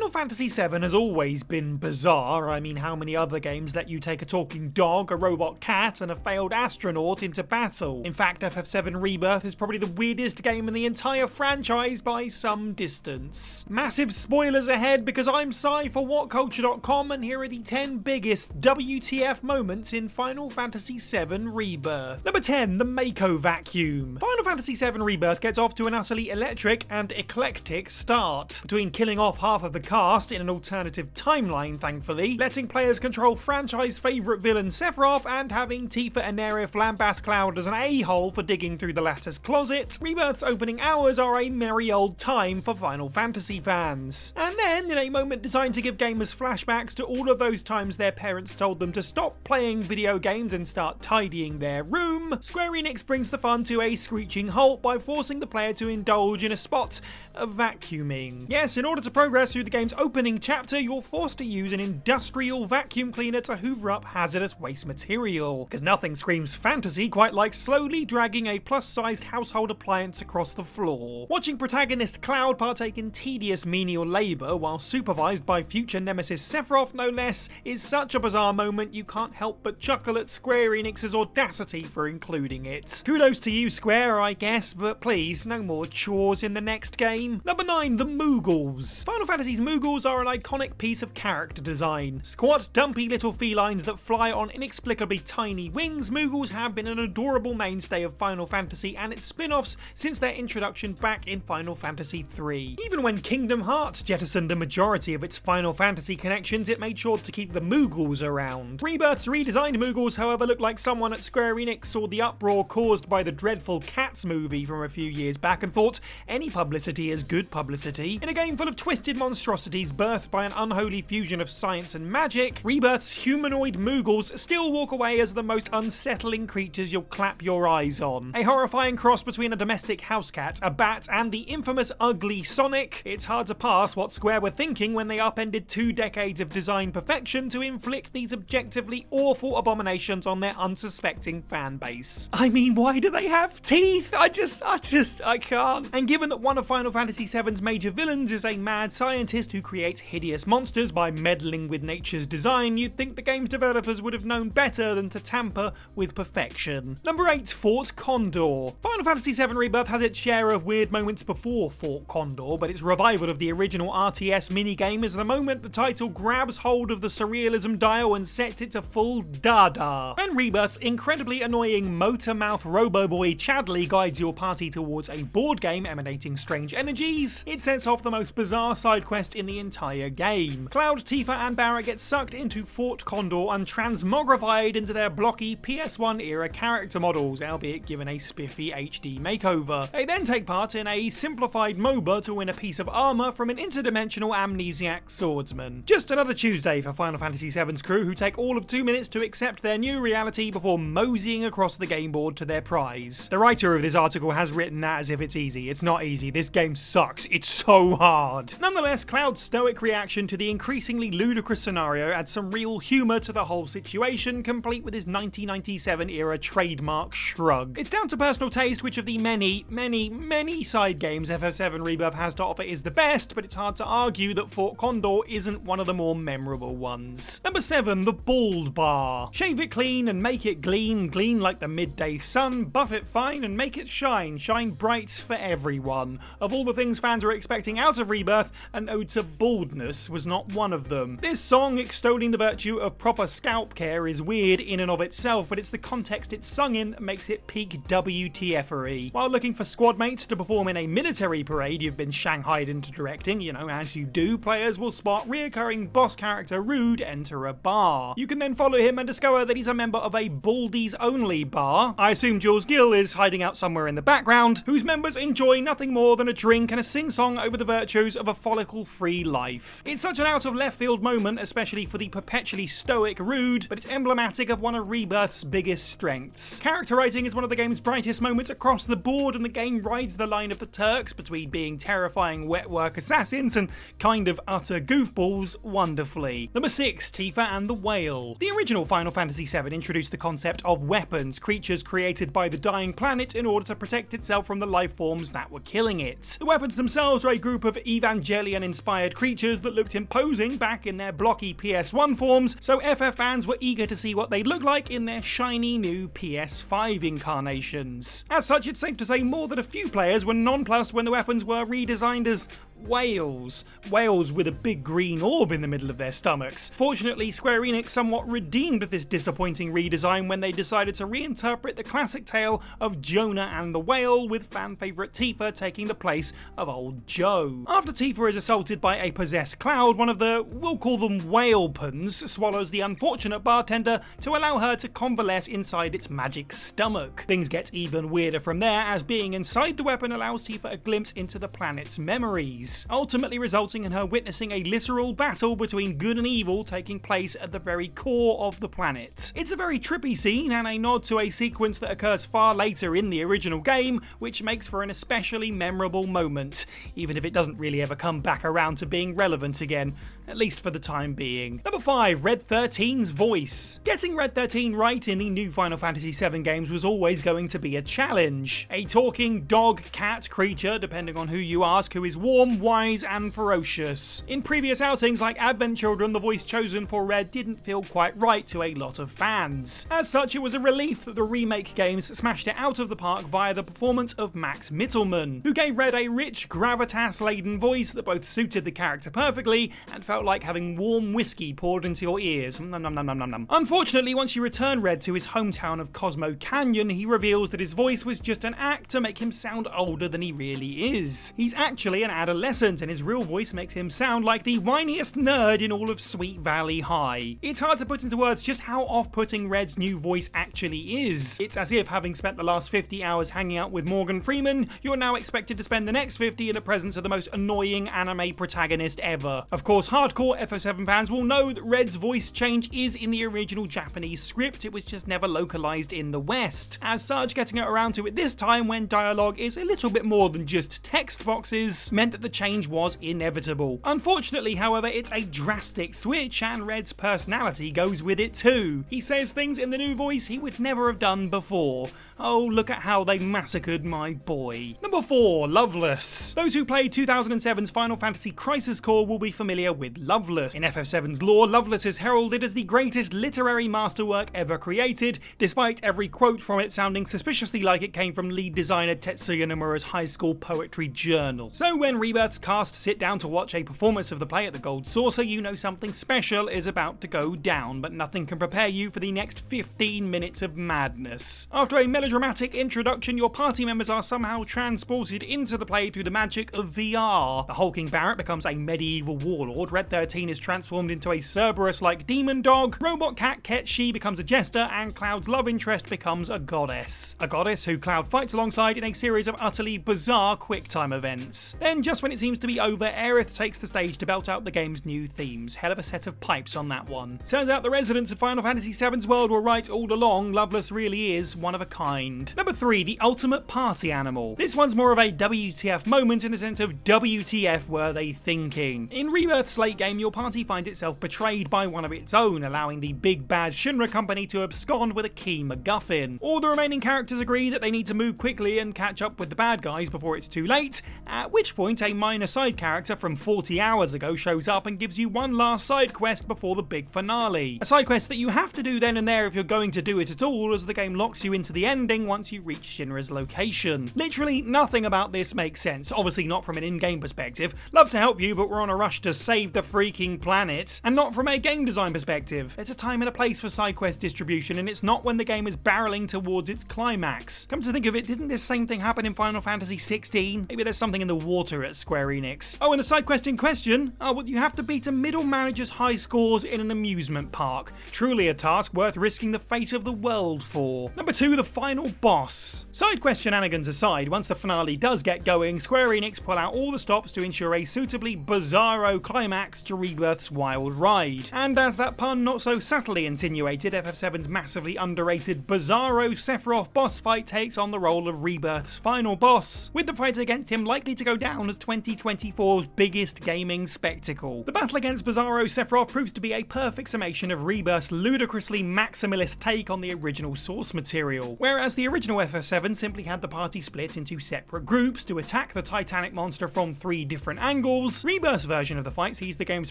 Final Fantasy VII has always been bizarre. I mean, how many other games let you take a talking dog, a robot cat, and a failed astronaut into battle? In fact, FF7 Rebirth is probably the weirdest game in the entire franchise by some distance. Massive spoilers ahead because I'm Sai for WhatCulture.com, and here are the 10 biggest WTF moments in Final Fantasy VII Rebirth. Number 10, the Mako vacuum. Final Fantasy VII Rebirth gets off to an utterly electric and eclectic start. Between killing off half of the cast in an alternative timeline, thankfully, letting players control franchise favourite villain Sephiroth, and having Tifa and Nerif lambast Cloud as an a-hole for digging through the latter's closet, Rebirth's opening hours are a merry old time for Final Fantasy fans. And then, in a moment designed to give gamers flashbacks to all of those times their parents told them to stop playing video games and start tidying their room, Square Enix brings the fun to a screeching halt by forcing the player to indulge in a spot of vacuuming. Yes, in order to progress through the game's opening chapter, you're forced to use an industrial vacuum cleaner to hoover up hazardous waste material, because nothing screams fantasy quite like slowly dragging a plus-sized household appliance across the floor. Watching protagonist Cloud partake in tedious menial labour while supervised by future nemesis Sephiroth no less is such a bizarre moment you can't help but chuckle at Square Enix's audacity for including it. Kudos to you, Square, I guess, but please, no more chores in the next game. Number 9, the Moogles. Final Fantasy's Moogles are an iconic piece of character design. Squat, dumpy little felines that fly on inexplicably tiny wings, Moogles have been an adorable mainstay of Final Fantasy and its spin-offs since their introduction back in Final Fantasy III. Even when Kingdom Hearts jettisoned the majority of its Final Fantasy connections, it made sure to keep the Moogles around. Rebirth's redesigned Moogles, however, look like someone at Square Enix saw the uproar caused by the dreadful Cats movie from a few years back and thought any publicity is good publicity. In a game full of twisted monstrosities birthed by an unholy fusion of science and magic, Rebirth's humanoid Moogles still walk away as the most unsettling creatures you'll clap your eyes on. A horrifying cross between a domestic house cat, a bat, and the infamous ugly Sonic, it's hard to pass what Square were thinking when they upended 2 decades of design perfection to inflict these objectively awful abominations on their unsuspecting fan base. I mean, why do they have teeth? I can't. And given that one of Final Fantasy VII's major villains is a mad scientist who creates hideous monsters by meddling with nature's design, you'd think the game's developers would have known better than to tamper with perfection. Number 8, Fort Condor. Final Fantasy VII Rebirth has its share of weird moments before Fort Condor, but its revival of the original RTS minigame is the moment the title grabs hold of the surrealism dial and sets it to full dada. When Rebirth's incredibly annoying motor-mouth robo-boy Chadley guides your party towards a board game emanating strange energies, it sets off the most bizarre side quest in the entire game. Cloud, Tifa, and Barret get sucked into Fort Condor and transmogrified into their blocky PS1 era character models, albeit given a spiffy HD makeover. They then take part in a simplified MOBA to win a piece of armor from an interdimensional amnesiac swordsman. Just another Tuesday for Final Fantasy VII's crew, who take all of 2 minutes to accept their new reality before moseying across the game board to their prize. The writer of this article has written that as if it's easy. It's not easy. This game sucks. It's so hard. Nonetheless, Cloud's stoic reaction to the increasingly ludicrous scenario adds some real humour to the whole situation, complete with his 1997 era trademark shrug. It's down to personal taste which of the many side games FF7 Rebirth has to offer is the best, but it's hard to argue that Fort Condor isn't one of the more memorable ones. Number 7, the Bald Bar. Shave it clean and make it gleam like the midday sun, buff it fine and make it shine bright for everyone. Of all the things fans were expecting out of Rebirth, an ode to baldness was not one of them. This song, extolling the virtue of proper scalp care, is weird in and of itself, but it's the context it's sung in that makes it peak WTF-ery. While looking for squad mates to perform in a military parade you've been shanghaied into directing, as you do, players will spot reoccurring boss character Rude enter a bar. You can then follow him and discover that he's a member of a baldies-only bar. I assume Jules Gill is hiding out somewhere in the background, whose members enjoy nothing more than a drink and a sing-song over the virtues of a follicle-free life. It's such an out-of-left-field moment, especially for the perpetually stoic Rude, but it's emblematic of one of Rebirth's biggest strengths. Character writing is one of the game's brightest moments across the board, and the game rides the line of the Turks between being terrifying wet-work assassins and kind of utter goofballs wonderfully. Number 6, Tifa and the Whale. The original Final Fantasy VII introduced the concept of weapons, creatures created by the dying planet in order to protect itself from the life forms that were killing it. The weapons themselves are a group of Evangelion-inspired FF-inspired creatures that looked imposing back in their blocky PS1 forms, so FF fans were eager to see what they'd look like in their shiny new PS5 incarnations. As such, it's safe to say more than a few players were nonplussed when the weapons were redesigned as whales. Whales with a big green orb in the middle of their stomachs. Fortunately, Square Enix somewhat redeemed this disappointing redesign when they decided to reinterpret the classic tale of Jonah and the whale, with fan favourite Tifa taking the place of old Joe. After Tifa is assaulted by a possessed cloud, one of the, we'll call them whale-puns, swallows the unfortunate bartender to allow her to convalesce inside its magic stomach. Things get even weirder from there, as being inside the weapon allows Tifa a glimpse into the planet's memories, ultimately resulting in her witnessing a literal battle between good and evil taking place at the very core of the planet. It's a very trippy scene and a nod to a sequence that occurs far later in the original game, which makes for an especially memorable moment, even if it doesn't really ever come back around to being relevant again, at least for the time being. Number 5. Red 13's voice. Getting Red 13 right in the new Final Fantasy VII games was always going to be a challenge. A talking dog, cat creature, depending on who you ask, who is warm, wise and ferocious. In previous outings like Advent Children, the voice chosen for Red didn't feel quite right to a lot of fans. As such, it was a relief that the remake games smashed it out of the park via the performance of Max Mittelman, who gave Red a rich, gravitas-laden voice that both suited the character perfectly and felt like having warm whiskey poured into your ears. Nom, nom, nom, nom, nom, nom. Unfortunately, once you return Red to his hometown of Cosmo Canyon, he reveals that his voice was just an act to make him sound older than he really is. He's actually an adolescent, and his real voice makes him sound like the whiniest nerd in all of Sweet Valley High. It's hard to put into words just how off-putting Red's new voice actually is. It's as if, having spent the last 50 hours hanging out with Morgan Freeman, you're now expected to spend the next 50 in the presence of the most annoying anime protagonist ever. Of course, hardcore FF7 fans will know that Red's voice change is in the original Japanese script, it was just never localized in the West. As such, getting it around to it this time, when dialogue is a little bit more than just text boxes, meant that the change was inevitable. Unfortunately, however, it's a drastic switch, and Red's personality goes with it too. He says things in the new voice he would never have done before. Oh, look at how they massacred my boy. Number 4. Loveless. Those who played 2007's Final Fantasy Crisis Core will be familiar with Loveless. In FF7's lore, Loveless is heralded as the greatest literary masterwork ever created, despite every quote from it sounding suspiciously like it came from lead designer Tetsuya Nomura's high school poetry journal. So when Rebirth's cast sit down to watch a performance of the play at the Gold Saucer, you know something special is about to go down, but nothing can prepare you for the next 15 minutes of madness. After a melodramatic introduction, your party members are somehow transported into the play through the magic of VR. The hulking Barrett becomes a medieval warlord, Red 13 is transformed into a Cerberus-like demon dog, robot cat Ketchi becomes a jester, and Cloud's love interest becomes a goddess. A goddess who Cloud fights alongside in a series of utterly bizarre quick-time events. Then, just when it seems to be over, Aerith takes the stage to belt out the game's new themes. Hell of a set of pipes on that one. Turns out the residents of Final Fantasy VII's world were right all along, Loveless really is one of a kind. Number 3. The ultimate party animal. This one's more of a WTF moment in the sense of WTF were they thinking. In Rebirth's late game, your party finds itself betrayed by one of its own, allowing the big bad Shinra company to abscond with a key MacGuffin. All the remaining characters agree that they need to move quickly and catch up with the bad guys before it's too late, at which point a minor side character from 40 hours ago shows up and gives you one last side quest before the big finale. A side quest that you have to do then and there if you're going to do it at all, as the game locks you into the ending once you reach Shinra's location. Literally nothing about this makes sense, obviously not from an in-game perspective. Love to help you, but we're on a rush to save the freaking planet. And not from a game design perspective. There's a time and a place for side quest distribution, and it's not when the game is barreling towards its climax. Come to think of it, didn't this same thing happen in Final Fantasy 16? Maybe there's something in the water at Square Enix. Oh, and the side quest in question? Oh, well, you have to beat a middle manager's high scores in an amusement park. Truly a task worth risking the fate of the world for. Number 2, the final boss. Side quest shenanigans aside, once the finale does get going, Square Enix pull out all the stops to ensure a suitably bizarro climax to Rebirth's wild ride. And as that pun not so subtly insinuated, FF7's massively underrated bizarro Sephiroth boss fight takes on the role of Rebirth's final boss, with the fight against him likely to go down as 20 2024's biggest gaming spectacle. The battle against Bizarro Sephiroth proves to be a perfect summation of Rebirth's ludicrously maximalist take on the original source material. Whereas the original FF7 simply had the party split into separate groups to attack the Titanic monster from 3 different angles, Rebirth's version of the fight sees the game's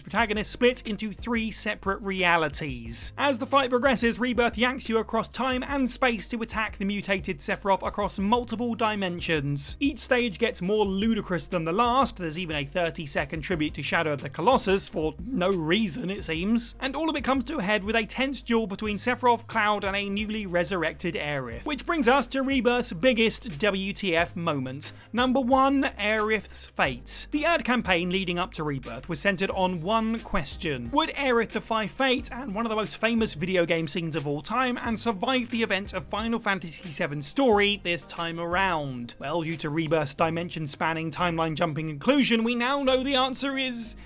protagonist split into 3 separate realities. As the fight progresses, Rebirth yanks you across time and space to attack the mutated Sephiroth across multiple dimensions. Each stage gets more ludicrous than the last, there's even a 30-second tribute to Shadow of the Colossus for no reason it seems, and all of it comes to a head with a tense duel between Sephiroth, Cloud and a newly resurrected Aerith. Which brings us to Rebirth's biggest WTF moment. Number 1, Aerith's fate. The ad campaign leading up to Rebirth was centered on one question: would Aerith defy fate and one of the most famous video game scenes of all time and survive the event of Final Fantasy VII's story this time around? Well, due to Rebirth's dimension-spanning, timeline-jumping inclusion, we now know the answer is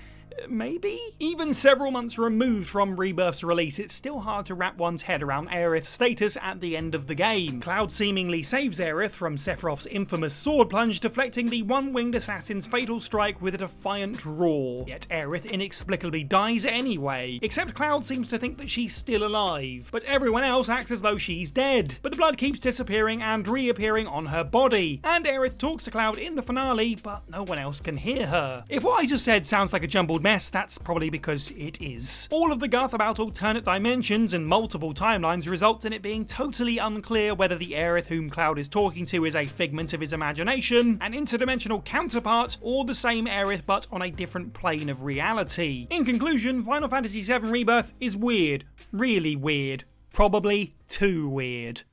maybe? Even several months removed from Rebirth's release, it's still hard to wrap one's head around Aerith's status at the end of the game. Cloud seemingly saves Aerith from Sephiroth's infamous sword plunge, deflecting the one-winged assassin's fatal strike with a defiant roar. Yet Aerith inexplicably dies anyway, except Cloud seems to think that she's still alive, but everyone else acts as though she's dead. But the blood keeps disappearing and reappearing on her body, and Aerith talks to Cloud in the finale, but no one else can hear her. If what I just said sounds like a jumbled mess, that's probably because it is. All of the guff about alternate dimensions and multiple timelines results in it being totally unclear whether the Aerith whom Cloud is talking to is a figment of his imagination, an interdimensional counterpart, or the same Aerith but on a different plane of reality. In conclusion, Final Fantasy VII Rebirth is weird. Really weird. Probably too weird.